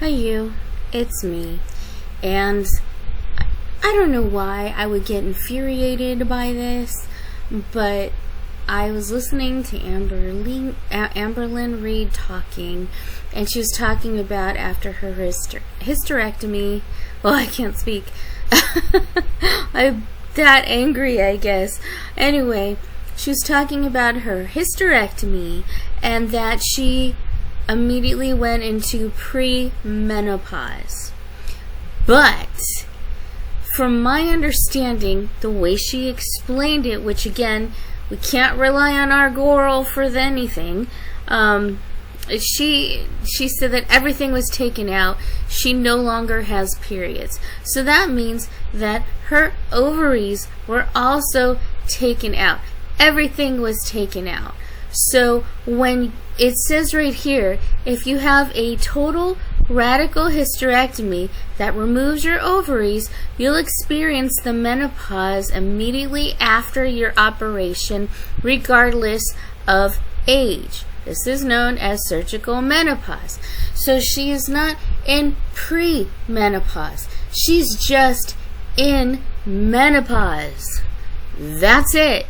Hi you, it's me, and I don't know why I would get infuriated by this, but I was listening to Amberlynn Lies talking, and she was talking about after her hysterectomy. Well, I can't speak. I'm that angry, I guess. Anyway, she was talking about her hysterectomy and that she immediately went into pre-menopause. But from my understanding, the way she explained it, which again, we can't rely on our girl for anything, she said that everything was taken out. She no longer has periods. So that means that her ovaries were also taken out. Everything was taken out. So when it says right here, if you have a total radical hysterectomy that removes your ovaries, you'll experience the menopause immediately after your operation, regardless of age. This is known as surgical menopause. So she is not in pre-menopause. She's just in menopause. That's it.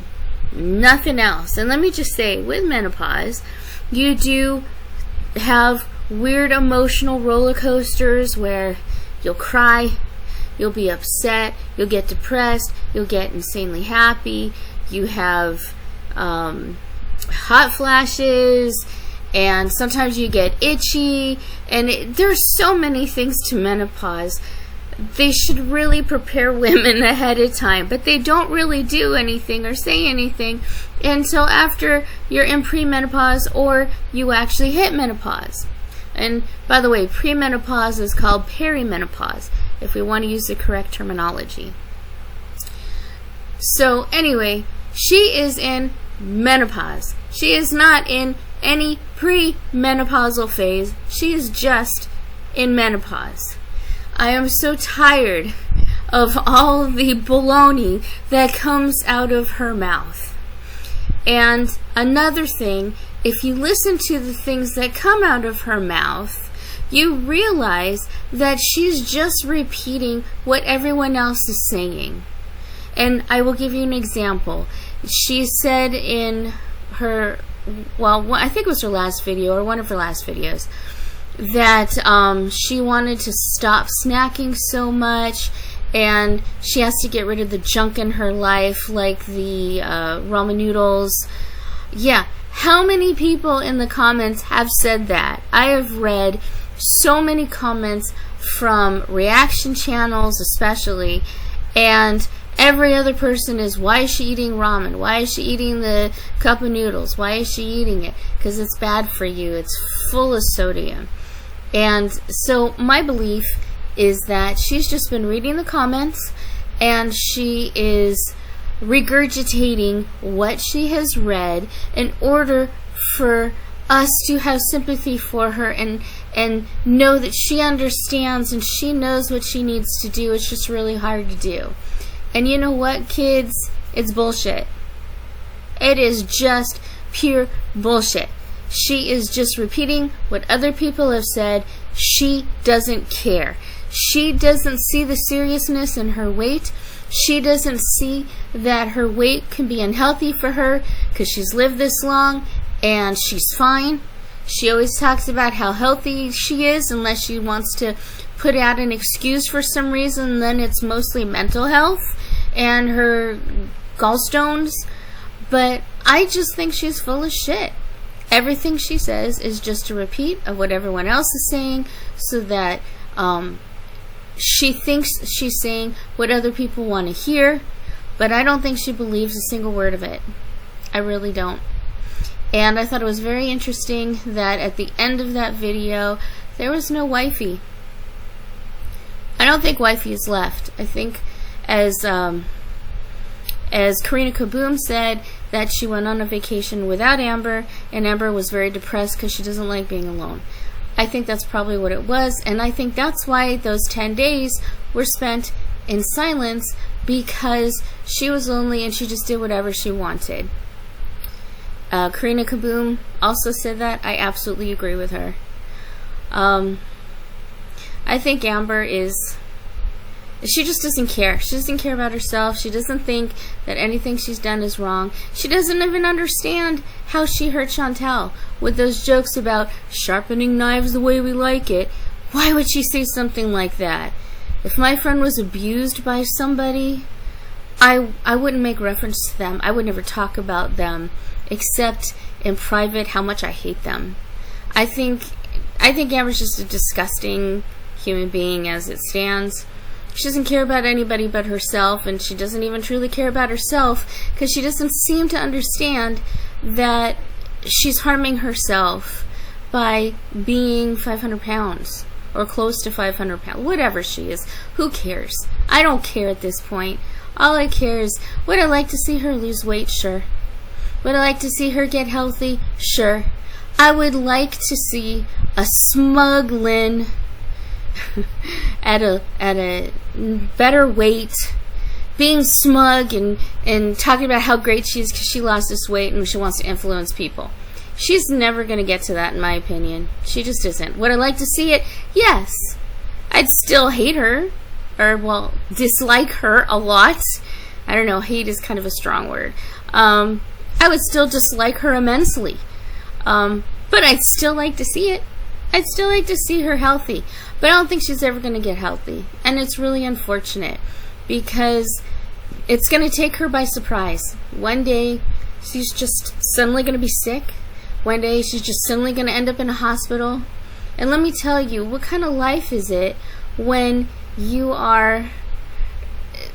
Nothing else. And let me just say, with menopause, you do have weird emotional roller coasters where you'll cry, you'll be upset, you'll get depressed, you'll get insanely happy, you have hot flashes, and sometimes you get itchy, and there's so many things to menopause. They should really prepare women ahead of time, but they don't really do anything or say anything until after you're in premenopause or you actually hit menopause. And by the way, premenopause is called perimenopause, if we want to use the correct terminology. So anyway, she is in menopause. She is not in any premenopausal phase. She is just in menopause. I am so tired of all the baloney that comes out of her mouth. And another thing, if you listen to the things that come out of her mouth, you realize that she's just repeating what everyone else is saying. And I will give you an example. She said in her, well, I think it was her last video or one of her last videos, that she wanted to stop snacking so much, and she has to get rid of the junk in her life, like the ramen noodles. Yeah, how many people in the comments have said that? I have read so many comments from reaction channels especially, and every other person is, why is she eating ramen? Why is she eating the cup of noodles? Why is she eating it? Because it's bad for you. It's full of sodium. And so my belief is that she's just been reading the comments and she is regurgitating what she has read in order for us to have sympathy for her and know that she understands and she knows what she needs to do. It's just really hard to do. And you know what, kids? It's bullshit. It is just pure bullshit. She is just repeating what other people have said. She doesn't care. She doesn't see the seriousness in her weight. She doesn't see that her weight can be unhealthy for her because she's lived this long and she's fine. She always talks about how healthy she is unless she wants to put out an excuse for some reason. Then it's mostly mental health and her gallstones. But I just think she's full of shit. Everything she says is just a repeat of what everyone else is saying so that she thinks she's saying what other people want to hear, but I don't think she believes a single word of it. I really don't. And I thought it was very interesting that at the end of that video, there was no wifey. I don't think wifey is left. I think as Karina Kaboom said, that she went on a vacation without Amber, and Amber was very depressed because she doesn't like being alone. I think that's probably what it was, and I think that's why those 10 days were spent in silence, because she was lonely and she just did whatever she wanted. Karina Kaboom also said that. I absolutely agree with her. I think Amber is... She just doesn't care. She doesn't care about herself. She doesn't think that anything she's done is wrong. She doesn't even understand how she hurt Chantel with those jokes about sharpening knives the way we like it. Why would she say something like that? If my friend was abused by somebody, I wouldn't make reference to them. I would never talk about them except in private how much I hate them. I think Amber's just a disgusting human being as it stands. She doesn't care about anybody but herself, and she doesn't even truly care about herself because she doesn't seem to understand that she's harming herself by being 500 pounds or close to 500 pounds, whatever she is. Who cares? I don't care at this point. All I care is, would I like to see her lose weight? Sure. Would I like to see her get healthy? Sure. I would like to see a smug Lynn at a better weight, being smug and talking about how great she is because she lost this weight and she wants to influence people. She's never going to get to that, in my opinion. She just isn't. Would I like to see it? Yes. I'd still hate her, or, well, dislike her a lot. I don't know, hate is kind of a strong word. I would still dislike her immensely. But I'd still like to see it. I'd still like to see her healthy. But I don't think she's ever going to get healthy. And it's really unfortunate because it's going to take her by surprise. One day, she's just suddenly going to be sick. One day, she's just suddenly going to end up in a hospital. And let me tell you, what kind of life is it when you are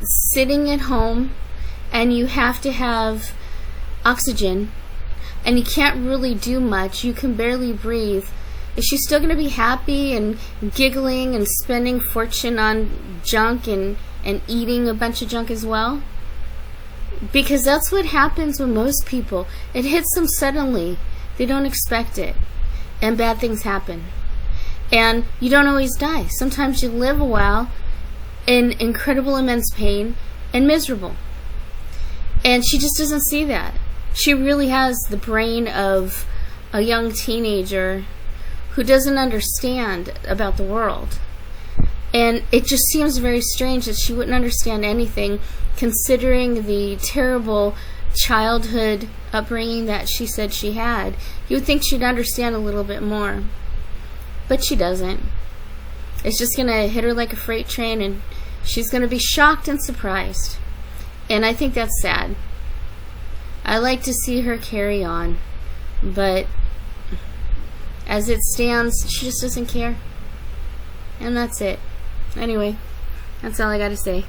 sitting at home and you have to have oxygen and you can't really do much, you can barely breathe? Is she still going to be happy and giggling and spending fortune on junk and eating a bunch of junk as well? Because that's what happens with most people. It hits them suddenly. They don't expect it. And bad things happen. And you don't always die. Sometimes you live a while in incredible, immense pain and miserable. And she just doesn't see that. She really has the brain of a young teenager who doesn't understand about the world. And it just seems very strange that she wouldn't understand anything, considering the terrible childhood upbringing that she said she had. You would think she'd understand a little bit more. But she doesn't. It's just going to hit her like a freight train, and she's going to be shocked and surprised. And I think that's sad. I like to see her carry on, but as it stands, she just doesn't care. And that's it. Anyway, that's all I got to say.